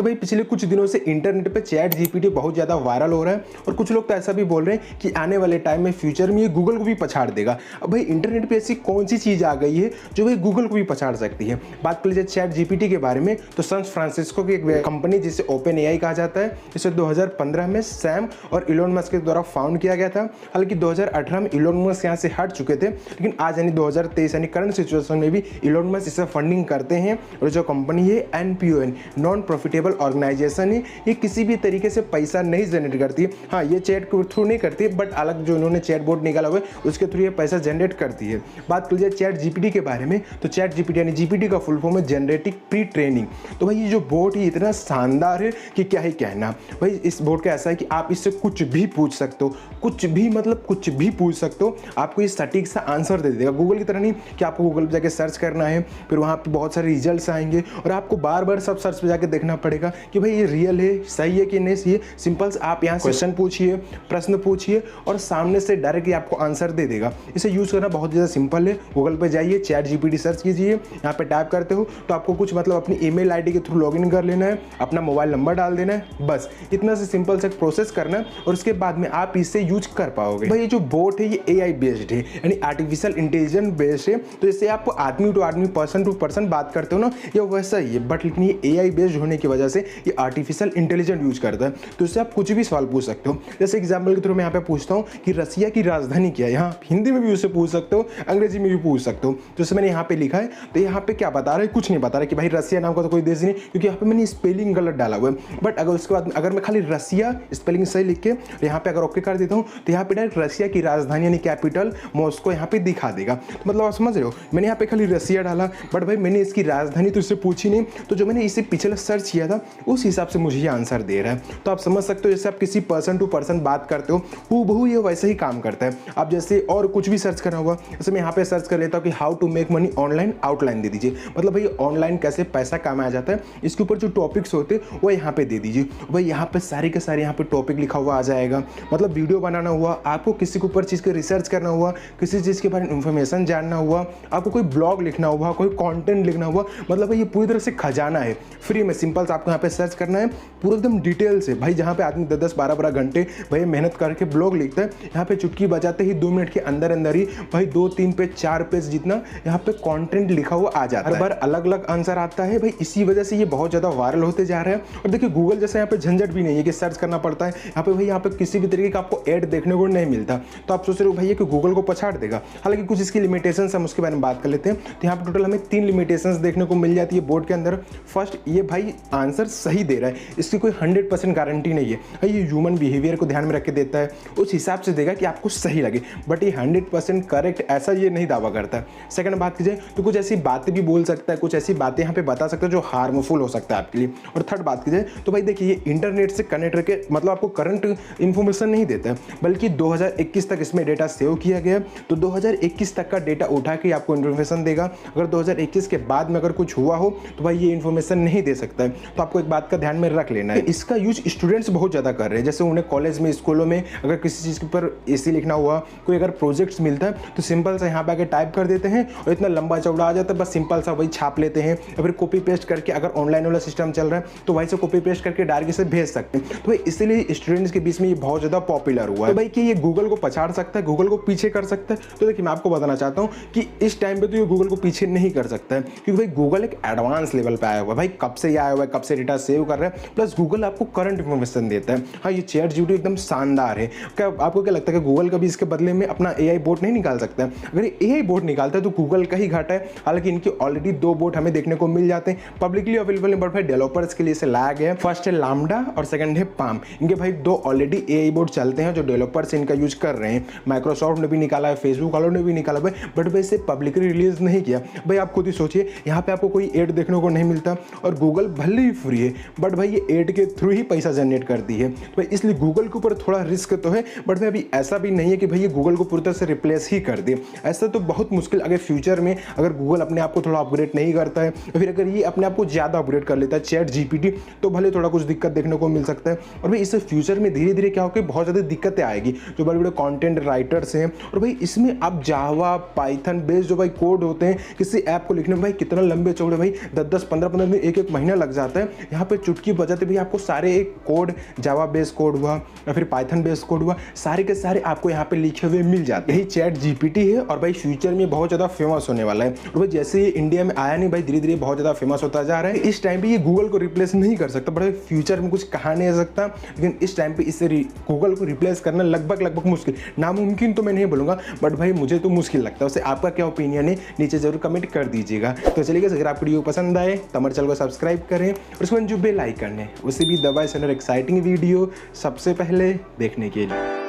भाई पिछले कुछ दिनों से इंटरनेट पे चैट जीपीटी बहुत ज़्यादा वायरल हो रहा है और कुछ लोग तो ऐसा भी बोल रहे हैं कि आने वाले टाइम में फ्यूचर में ये गूगल को भी पछाड़ देगा। अब भाई इंटरनेट पे ऐसी कौन सी चीज़ आ गई है जो भाई गूगल को भी पछाड़ सकती है। बात कर लीजिए चैट जीपीटी के बारे में, तो सैन फ्रांसिस्को की एक कंपनी जिसे ओपन एआई कहा जाता है, इसे 2015 में सैम और इलोन मस्क के द्वारा फाउंड किया गया था। हालांकि 2018 में इलोन मस्क यहाँ से हट चुके थे, लेकिन आज यानी 2023 यानी करंट सिचुएशन में भी इलोन मस्क इसे फंडिंग करते हैं। और जो कंपनी है NPON, नॉन प्रॉफिटेबल ऑर्गेनाइजेशन है, ये किसी भी तरीके से पैसा नहीं जनरेट करती। हाँ, ये चैट के थ्रू नहीं करती, बट अलग जो इन्होंने चैट बोर्ड निकाला हुआ है उसके थ्रू ये पैसा जनरेट करती है। बात कर लीजिए चैट जीपीटी के बारे में, तो चैट जीपीटी यानी जीपीटी का फुल फॉर्म है जनरेटिव प्री ट्रेनिंग। तो भाई ये जो बोर्ड है इतना शानदार है कि क्या ही कहना। भाई इस बोर्ड का ऐसा है कि आप इससे कुछ भी पूछ सकते हो, कुछ भी मतलब कुछ भी पूछ सकते हो, आपको ये सटीक सा आंसर दे देगा। गूगल की तरह नहीं कि आपको गूगल पर जाके सर्च करना है, फिर वहाँ पे बहुत सारे रिजल्ट्स आएंगे और आपको बार बार सब सर्च पे जाके देखना पड़ेगा कि भाई ये रियल है, सही है कि नहीं सही है। सिंपल से आप यहाँ क्वेश्चन पूछिए, प्रश्न पूछिए और सामने से डायरेक्ट आपको आंसर दे देगा। इसे यूज़ करना बहुत ज़्यादा सिंपल है। गूगल पे जाइए, चैट जीपीटी सर्च कीजिए, यहाँ पे टाइप करते हो तो आपको कुछ मतलब अपनी ईमेल आईडी के थ्रू लॉगिन कर लेना है, अपना मोबाइल नंबर डाल देना है, बस इतना से सिंपल से प्रोसेस करना है और उसके बाद में आप इसे यूज कर पाओगे। भाई ये जो बोट है ये AI बेस्ड है, यानी आर्टिफिशियल इंटेलिजेंस बेस्ड है। तो जैसे आप आदमी टू आदमी, पर्सन टू पर्सन बात करते हो ना, ये वैसा ही है, बट लेकिन ये AI बेस्ड होने की वजह से ये आर्टिफिशियल इंटेलिजेंस यूज करता है। तो इससे आप कुछ भी सवाल पूछ सकते हो। जैसे एग्जाम्पल के थ्रू मैं यहाँ पे पूछता हूँ कि रसिया की राजधानी क्या है, यहाँ हिंदी में भी उससे पूछ सकते हो, अंग्रेजी में भी पूछ सकते हो। जैसे मैंने यहाँ पे लिखा है, तो यहाँ पे क्या बता रहा है, कुछ नहीं बता रहा कि भाई रसिया नाम का तो कोई देश नहीं, क्योंकि यहाँ पे मैंने स्पेलिंग गलत डाला हुआ है। बट अगर उसके बाद अगर मैं खाली रसिया स्पेलिंग सही लिख के यहाँ पे अगर ओके कर देता हूँ, तो यहाँ पे डायरेक्ट रसिया की राजधानी यानी कैपिटल मॉस्को यहाँ पे दिखा देगा। तो मतलब आप समझ रहे हो, मैंने यहाँ पे खाली रसिया डाला, बट भाई मैंने इसकी राजधानी तो इससे पूछी नहीं, तो जो मैंने इसे पिछले सर्च किया था उस हिसाब से मुझे ये आंसर दे रहा है। तो आप समझ सकते हो, जैसे आप किसी पर्सन टू पर्सन बात करते हो, हूबहू ये वैसे ही काम करता है। आप जैसे और कुछ भी सर्च करना हुआ, जैसे मैं यहाँ पे सर्च कर लेता हूँ कि how to make money online, outline दे दीजिए, मतलब भाई ऑनलाइन कैसे पैसा कमाया जाता है, इसके ऊपर जो टॉपिक्स होते हैं वो यहाँ पे दे दीजिए। भाई यहाँ पे सारे के सारे यहाँ पे टॉपिक लिखा हुआ आ जाएगा। मतलब वीडियो बनाना हुआ, आपको किसी के ऊपर चीज़ के रिसर्च करना हुआ, किसी चीज़ के बारे में इंफॉर्मेशन जानना हुआ, आपको कोई ब्लॉग लिखना हुआ, कोई कंटेंट लिखना हुआ, मतलब ये पूरी तरह से खजाना है, फ्री में। सिंपल से आपको यहाँ पे सर्च करना है पूरा एकदम डिटेल से। भाई जहाँ पे आदमी 10-10, 12-12 घंटे भाई मेहनत करके ब्लॉग लिखता है, यहाँ पे चुटकी बजाते ही 2 मिनट के अंदर अंदर ही भाई 2-3 पेज 4 पेज जितना यहाँ पे कंटेंट लिखा हुआ आ जाता है। हर बार अलग अलग आंसर आता है। भाई इसी वजह से ये बहुत ज़्यादा वायरल होते जा रहा है। और देखिए गूगल जैसे यहाँ पे झंझट भी नहीं है कि सर्च करना पड़ता है, यहाँ पे भाई यहाँ पे किसी भी तरीके का आपको ऐड देखने को नहीं मिलता। तो आप सोच रहे हो भाई कि गूगल को पछाड़ देगा, हालांकि कुछ इसकी लिमिटेशंस हम उसके बारे में बात कर लेते हैं। तो यहाँ पे टोटल हमें 3 लिमिटेशंस देखने को मिल जाती है बोर्ड के अंदर। फर्स्ट, ये भाई आंसर सही दे रहा है, इसकी कोई 100% गारंटी नहीं है। ये ह्यूमन बिहेवियर को ध्यान में रख के देता है, उस हिसाब से देगा कि आपको सही लगे, बट ये 100% करेक्ट ऐसा ये नहीं दावा करता है। सेकंड बात कीजिए तो कुछ ऐसी बातें भी बोल सकता है, कुछ ऐसी बातें यहाँ पे बता सकता है जो हार्मफुल हो सकता है आपके लिए। और थर्ड बात कीजिए तो भाई देखिए ये इंटरनेट से कनेक्ट करके मतलब आपको करंट इन्फॉर्मेशन नहीं देता है, बल्कि 2021 तक इसमें डेटा सेव किया गया है। तो 2021 तक का डेटा उठा के आपको इन्फॉर्मेशन देगा। अगर 2021 के बाद में अगर कुछ हुआ हो तो भाई ये इन्फॉर्मेशन नहीं दे सकता है। तो आपको एक बात का ध्यान में रख लेना है। इसका यूज स्टूडेंट्स बहुत ज़्यादा कर रहे हैं, जैसे उन्हें कॉलेज में, स्कूलों में अगर किसी चीज़ के ऊपर एसी लिखना हुआ, कोई अगर प्रोजेक्ट्स मिलता है तो सिंपल सा यहाँ पे आके टाइप कर देते हैं और इतना लंबा चौड़ा आ जाता है, बस सिंपल सा वही छाप लेते हैं या फिर कॉपी पेस्ट करके, अगर ऑनलाइन वाला सिस्टम चल रहा है तो वहीं से कॉपी पेस्ट करके डायरेक्ट से भेज सकते हैं। तो भाई इसीलिए स्टूडेंट्स के बीच में ये बहुत ज़्यादा पॉपुलर हुआ है। तो भाई कि ये गूगल को पछाड़ सकता है, गूगल को पीछे कर सकता है, तो देखिए मैं आपको बताना चाहता हूँ कि इस टाइम पे तो ये गूगल को पीछे नहीं कर सकता है, क्योंकि भाई गूगल एक एडवांस लेवल पे आया हुआ है। भाई कब से ये आया हुआ है, कब से डेटा सेव कर रहा है, प्लस गूगल आपको करंट इन्फॉर्मेशन देता है। हाँ, ये चैट जीपीटी एकदम शानदार है। क्या आपको क्या लगता है कि गूगल कभी इसके बदले में अपना AI बोट नहीं निकाल सकता है? अगर ये AI बोट निकालता है तो गूगल का ही घाटा है। हालांकि इनके ऑलरेडी 2 बोट हमें देखने को मिल जाते हैं, पब्लिकली अवेलेबल है, बट भाई डेवलपर्स के लिए इसे लाया गया है। फर्स्ट है लामडा और सेकंड है पाम। इनके भाई 2 ऑलरेडी AI बोट चलते हैं जो डेवलपर्स इनका यूज कर रहे हैं। माइक्रोसॉफ्ट ने भी निकाला है, फेसबुक वालों ने भी निकाला है, बट भाई इसे पब्लिकली रिलीज नहीं किया। भाई आप खुद ही सोचिए, यहाँ पे आपको कोई एड देखने को नहीं मिलता और गूगल भले ही फ्री है, बट भाई ये एड के थ्रू ही पैसा जनरेट करती है। तो भाई इसलिए गूगल के ऊपर थोड़ा रिस्क तो है, बट भाई अभी ऐसा भी नहीं है कि भाई ये गूगल को पूरी तरह से रिप्लेस ही कर दे। ऐसा तो बहुत मुश्किल, अगर फ्यूचर में अगर गूगल अपने आप को थोड़ा अपग्रेड नहीं करता है, तो फिर अगर ये अपने आप को ज़्यादा अपग्रेड कर लेता है चैट जीपीटी, तो भले थोड़ा कुछ दिक्कत देखने को मिल सकता है। और भाई इससे फ्यूचर में धीरे धीरे क्या होगा, बहुत ज़्यादा दिक्कतें आएगी जो बड़े बड़े कंटेंट राइटर्स हैं। और भाई इसमें आप जावा, पाइथन बेस्ड जो भाई कोड होते हैं, किसी ऐप को लिखने में भाई कितना लंबे चौड़े भाई 10-10, 15-15 दिन, 1-1 महीना लग जाता है। यहाँ पे चुटकी बजाते भी आपको सारे एक कोड, जावा बेस कोड हुआ या फिर पाइथन बेस कोड हुआ, सारे के सारे आपको यहाँ पे लिखे हुए मिल जाते हैं। यही चैट जीपीटी है और भाई फ्यूचर में बहुत ज़्यादा फेमस होने वाला है। और भाई जैसे ये इंडिया में आया नहीं भाई, धीरे धीरे बहुत ज़्यादा फेमस होता जा रहा है। इस टाइम पे ये गूगल को रिप्लेस नहीं कर सकता, बट फ्यूचर में कुछ कहा नहीं जा सकता, लेकिन इस टाइम पे इससे गूगल को रिप्लेस करना लगभग मुश्किल, नामुमकिन तो मैं नहीं बोलूँगा, बट भाई मुझे तो मुश्किल लगता है। उससे आपका क्या ओपिनियन है नीचे जरूर कमेंट कर दीजिएगा। तो चलिए अगर आपको वीडियो पसंद आए तो हमारे चैनल को सब्सक्राइब करें और उसके बाद जो बेल आइकन है उसे भी दबाएं, एक्साइटिंग वीडियो सबसे पहले देखने के लिए।